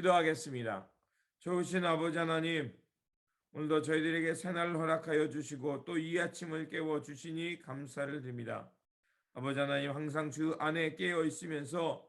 기도하겠습니다. 좋으신 아버지 하나님, 오늘도 저희들에게 새날을 허락하여 주시고 또 이 아침을 깨워 주시니 감사를 드립니다. 아버지 하나님, 항상 주 안에 깨어 있으면서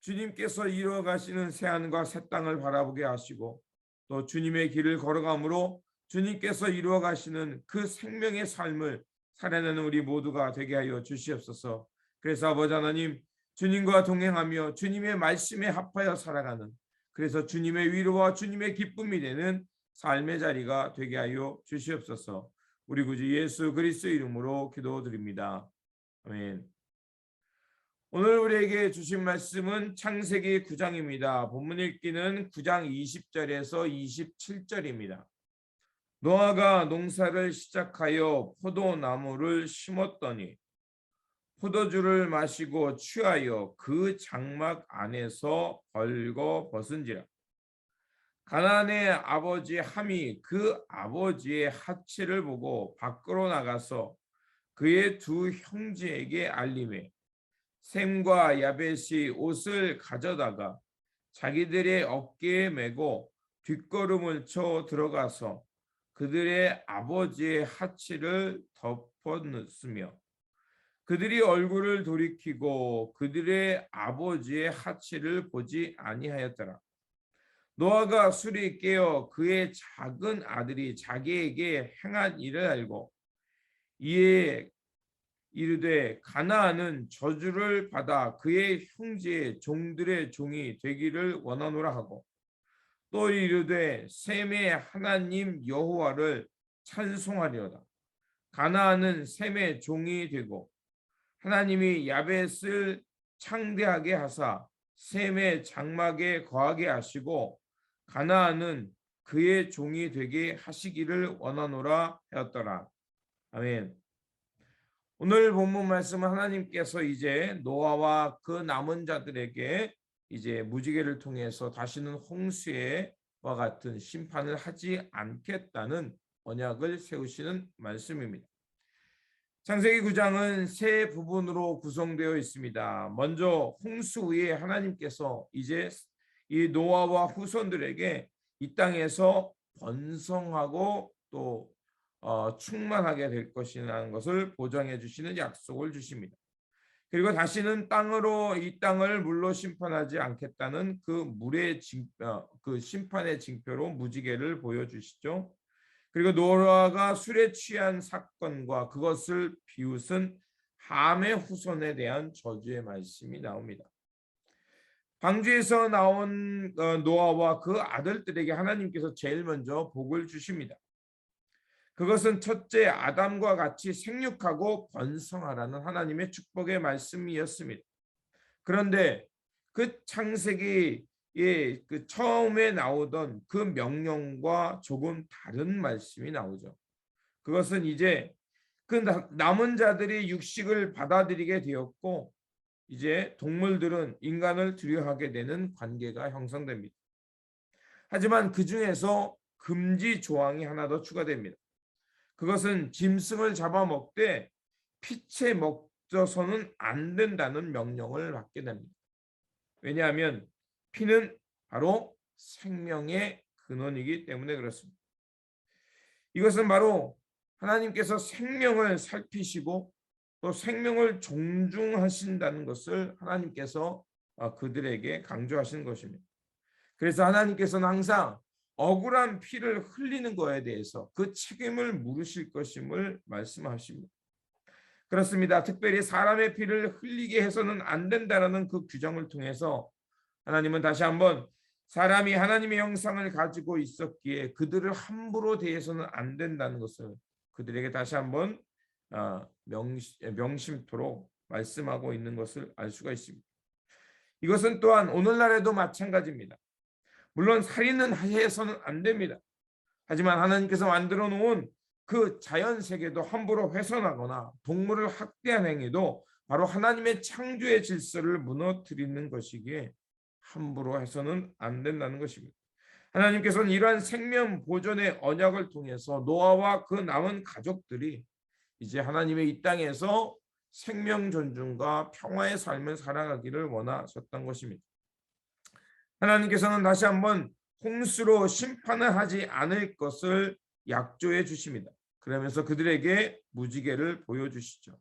주님께서 이루어 가시는 새하늘과 새 땅을 바라보게 하시고 또 주님의 길을 걸어감으로 주님께서 이루어 가시는 그 생명의 삶을 살아내는 우리 모두가 되게 하여 주시옵소서. 그래서 아버지 하나님, 주님과 동행하며 주님의 말씀에 합하여 살아가는, 그래서 주님의 위로와 주님의 기쁨이 되는 삶의 자리가 되게 하여 주시옵소서. 우리 구주 예수 그리스도 이름으로 기도드립니다. 아멘. 오늘 우리에게 주신 말씀은 창세기 9장입니다. 본문 읽기는 9장 20절에서 27절입니다. 노아가 농사를 시작하여 포도나무를 심었더니 포도주를 마시고 취하여 그 장막 안에서 벌거벗은지라. 가나안의 아버지 함이 그 아버지의 하체를 보고 밖으로 나가서 그의 두 형제에게 알림해 셈과 야벳이 옷을 가져다가 자기들의 어깨에 메고 뒷걸음을 쳐 들어가서 그들의 아버지의 하체를 덮어쓰며 그들이 얼굴을 돌이키고 그들의 아버지의 하체를 보지 아니하였더라. 노아가 술이 깨어 그의 작은 아들이 자기에게 행한 일을 알고 이에 이르되 가나안은 저주를 받아 그의 형제의 종들의 종이 되기를 원하노라 하고 또 이르되 셈의 하나님 여호와를 찬송하리로다. 가나안은 셈의 종이 되고 하나님이 야벳을 창대하게 하사 셈의 장막에 거하게 하시고 가나안은 그의 종이 되게 하시기를 원하노라 하였더라. 아멘. 오늘 본문 말씀은 하나님께서 이제 노아와 그 남은 자들에게 이제 무지개를 통해서 다시는 홍수와 같은 심판을 하지 않겠다는 언약을 세우시는 말씀입니다. 창세기 9장은 세 부분으로 구성되어 있습니다. 먼저 홍수 후에 하나님께서 이제 이 노아와 후손들에게 이 땅에서 번성하고 또 충만하게 될 것이라는 것을 보장해 주시는 약속을 주십니다. 그리고 다시는 이 땅을 물로 심판하지 않겠다는 그 심판의 징표로 무지개를 보여주시죠. 그리고 노아가 술에 취한 사건과 그것을 비웃은 함의 후손에 대한 저주의 말씀이 나옵니다. 방주에서 나온 노아와 그 아들들에게 하나님께서 제일 먼저 복을 주십니다. 그것은 첫째 아담과 같이 생육하고 번성하라는 하나님의 축복의 말씀이었습니다. 그런데 그 창세기의 그 처음에 나오던 그 명령과 조금 다른 말씀이 나오죠. 그것은 이제 그 남은 자들이 육식을 받아들이게 되었고 이제 동물들은 인간을 두려워하게 되는 관계가 형성됩니다. 하지만 그 중에서 금지 조항이 하나 더 추가됩니다. 그것은 짐승을 잡아먹되 피채 먹져서는 안 된다는 명령을 받게 됩니다. 왜냐하면 피는 바로 생명의 근원이기 때문에 그렇습니다. 이것은 바로 하나님께서 생명을 살피시고 또 생명을 존중하신다는 것을 하나님께서 그들에게 강조하시는 것입니다. 그래서 하나님께서는 항상 억울한 피를 흘리는 것에 대해서 그 책임을 물으실 것임을 말씀하십니다. 그렇습니다. 특별히 사람의 피를 흘리게 해서는 안 된다는 그 규정을 통해서 하나님은 다시 한번 사람이 하나님의 형상을 가지고 있었기에 그들을 함부로 대해서는 안 된다는 것을 그들에게 다시 한번 명심토록 말씀하고 있는 것을 알 수가 있습니다. 이것은 또한 오늘날에도 마찬가지입니다. 물론 살인은 해서는 안 됩니다. 하지만 하나님께서 만들어 놓은 그 자연 세계도 함부로 훼손하거나 동물을 학대한 행위도 바로 하나님의 창조의 질서를 무너뜨리는 것이기에 함부로 해서는 안 된다는 것입니다. 하나님께서는 이러한 생명 보존의 언약을 통해서 노아와 그 남은 가족들이 이제 하나님의 이 땅에서 생명 존중과 평화의 삶을 살아가기를 원하셨던 것입니다. 하나님께서는 다시 한번 홍수로 심판을 하지 않을 것을 약조해 주십니다. 그러면서 그들에게 무지개를 보여주시죠.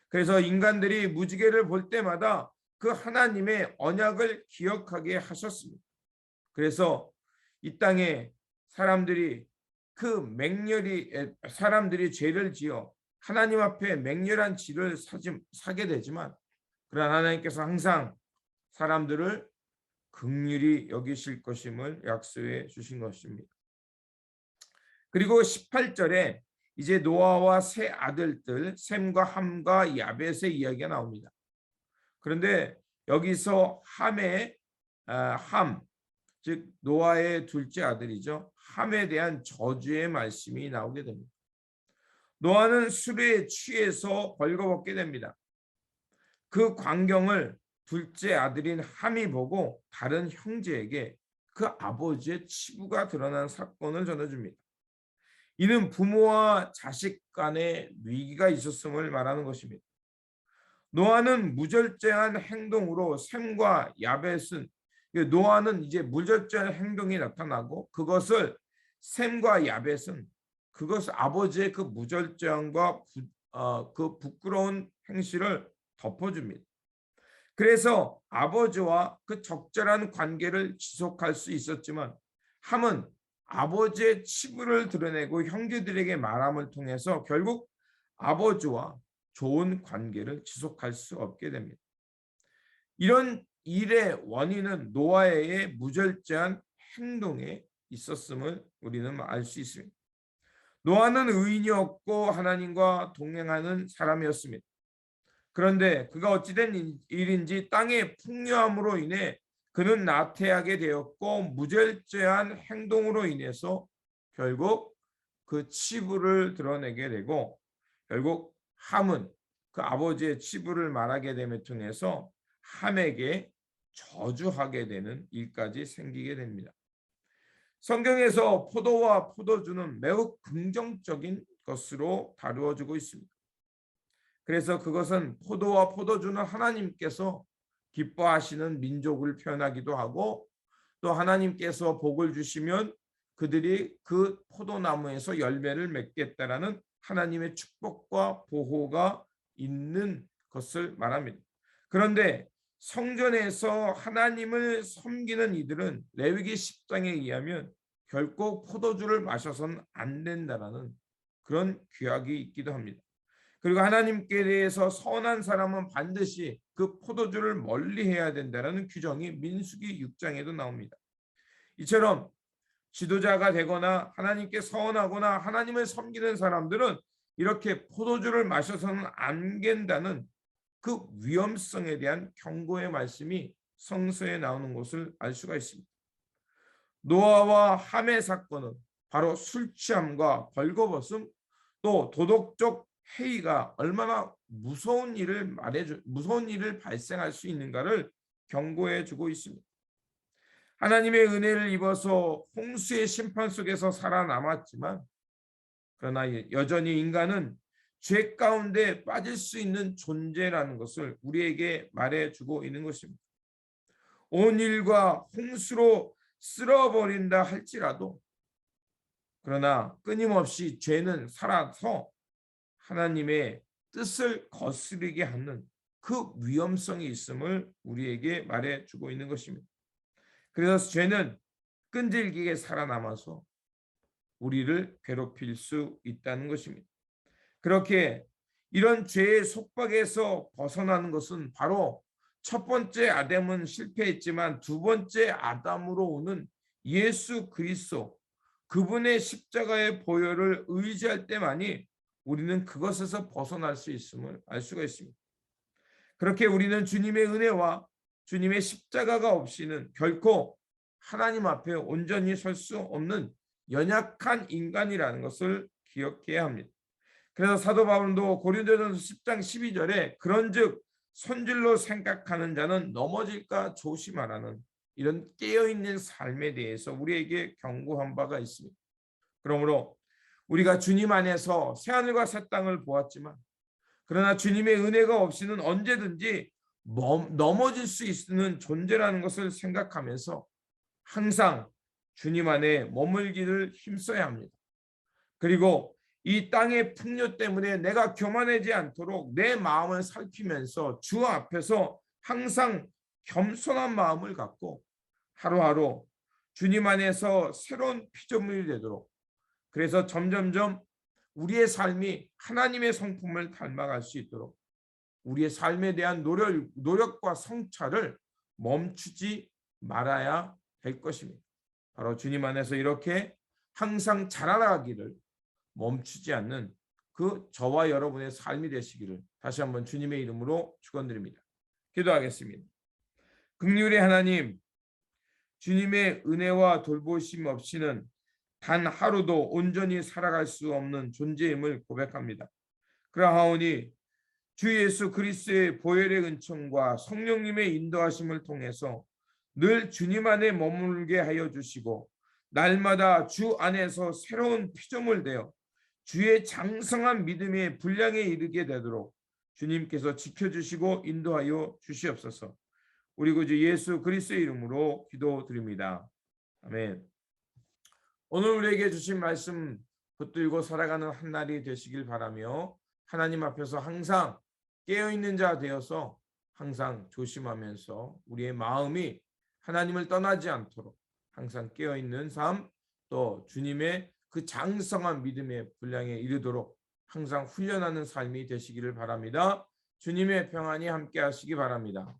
그래서 인간들이 무지개를 볼 때마다 그 하나님의 언약을 기억하게 하셨습니다. 그래서 이 땅에 사람들이 사람들이 죄를 지어 하나님 앞에 맹렬한 지를 사게 되지만, 그러나 하나님께서 항상 사람들을 긍휼히 여기실 것임을 약속해 주신 것입니다. 그리고 18절에 이제 노아와 세 아들들 셈과 함과 야벳의 이야기가 나옵니다. 그런데 여기서 즉 노아의 둘째 아들이죠. 함에 대한 저주의 말씀이 나오게 됩니다. 노아는 술에 취해서 벌거벗게 됩니다. 그 광경을 둘째 아들인 함이 보고 다른 형제에게 그 아버지의 치부가 드러난 사건을 전해줍니다. 이는 부모와 자식 간의 위기가 있었음을 말하는 것입니다. 노아는 무절제한 행동으로 셈과 야벳은, 노아는 이제 무절제한 행동이 나타나고 그것을 셈과 야벳은 그것을 아버지의 그 무절제함과 그 부끄러운 행실을 덮어줍니다. 그래서 아버지와 그 적절한 관계를 지속할 수 있었지만 함은 아버지의 치부를 드러내고 형제들에게 말함을 통해서 결국 아버지와 좋은 관계를 지속할 수 없게 됩니다. 이런 일의 원인은 노아의 무절제한 행동에 있었음을 우리는 알 수 있습니다. 노아는 의인이었고 하나님과 동행하는 사람이었습니다. 그런데 그가 어찌된 일인지 땅의 풍요함으로 인해 그는 나태하게 되었고 무절제한 행동으로 인해서 결국 그 치부를 드러내게 되고, 결국 함은 그 아버지의 치부를 말하게 됨을 통해서 함에게 저주하게 되는 일까지 생기게 됩니다. 성경에서 포도와 포도주는 매우 긍정적인 것으로 다루어지고 있습니다. 그래서 그것은 포도와 포도주는 하나님께서 기뻐하시는 민족을 표현하기도 하고, 또 하나님께서 복을 주시면 그들이 그 포도나무에서 열매를 맺겠다라는 하나님의 축복과 보호가 있는 것을 말합니다. 그런데 성전에서 하나님을 섬기는 이들은 레위기 10장에 의하면 결코 포도주를 마셔서는 안 된다라는 그런 규약이 있기도 합니다. 그리고 하나님께 대해서 선한 사람은 반드시 그 포도주를 멀리해야 된다는 규정이 민수기 6장에도 나옵니다. 이처럼 지도자가 되거나 하나님께 서원하거나 하나님을 섬기는 사람들은 이렇게 포도주를 마셔서는 안 된다는 그 위험성에 대한 경고의 말씀이 성서에 나오는 것을 알 수가 있습니다. 노아와 함의 사건은 바로 술 취함과 벌거벗음, 또 도덕적 해이가 얼마나 무서운 일을 발생할 수 있는가를 경고해 주고 있습니다. 하나님의 은혜를 입어서 홍수의 심판 속에서 살아남았지만, 그러나 여전히 인간은 죄 가운데 빠질 수 있는 존재라는 것을 우리에게 말해주고 있는 것입니다. 온 일과 홍수로 쓸어버린다 할지라도, 그러나 끊임없이 죄는 살아서 하나님의 뜻을 거스르게 하는 그 위험성이 있음을 우리에게 말해주고 있는 것입니다. 그래서 죄는 끈질기게 살아남아서 우리를 괴롭힐 수 있다는 것입니다. 그렇게 이런 죄의 속박에서 벗어나는 것은 바로 첫 번째 아담은 실패했지만 두 번째 아담으로 오는 예수 그리스도, 그분의 십자가의 보혈을 의지할 때만이 우리는 그것에서 벗어날 수 있음을 알 수가 있습니다. 그렇게 우리는 주님의 은혜와 주님의 십자가가 없이는 결코 하나님 앞에 온전히 설 수 없는 연약한 인간이라는 것을 기억해야 합니다. 그래서 사도 바울도 고린도전서 10장 12절에 그런즉 손질로 생각하는 자는 넘어질까 조심하라는 이런 깨어있는 삶에 대해서 우리에게 경고한 바가 있습니다. 그러므로 우리가 주님 안에서 새하늘과 새 땅을 보았지만, 그러나 주님의 은혜가 없이는 언제든지 넘어질 수 있는 존재라는 것을 생각하면서 항상 주님 안에 머물기를 힘써야 합니다. 그리고 이 땅의 풍요 때문에 내가 교만하지 않도록 내 마음을 살피면서 주 앞에서 항상 겸손한 마음을 갖고 하루하루 주님 안에서 새로운 피조물이 되도록, 그래서 점점점 우리의 삶이 하나님의 성품을 닮아갈 수 있도록 우리의 삶에 대한 노력과 성찰을 멈추지 말아야 될 것입니다. 바로 주님 안에서 이렇게 항상 자라나기를 멈추지 않는 그 저와 여러분의 삶이 되시기를 다시 한번 주님의 이름으로 축원드립니다. 기도하겠습니다. 긍휼의 하나님, 주님의 은혜와 돌보심 없이는 단 하루도 온전히 살아갈 수 없는 존재임을 고백합니다. 그러하오니 주 예수 그리스도의 보혈의 은총과 성령님의 인도하심을 통해서 늘 주님 안에 머물게 하여 주시고 날마다 주 안에서 새로운 피조물 되어 주의 장성한 믿음의 분량에 이르게 되도록 주님께서 지켜주시고 인도하여 주시옵소서. 우리 구주 예수 그리스도의 이름으로 기도드립니다. 아멘. 오늘 우리에게 주신 말씀 붙들고 살아가는 한 날이 되시길 바라며 하나님 앞에서 항상 깨어있는 자 되어서 항상 조심하면서 우리의 마음이 하나님을 떠나지 않도록 항상 깨어있는 삶, 또 주님의 그 장성한 믿음의 분량에 이르도록 항상 훈련하는 삶이 되시기를 바랍니다. 주님의 평안이 함께 하시기 바랍니다.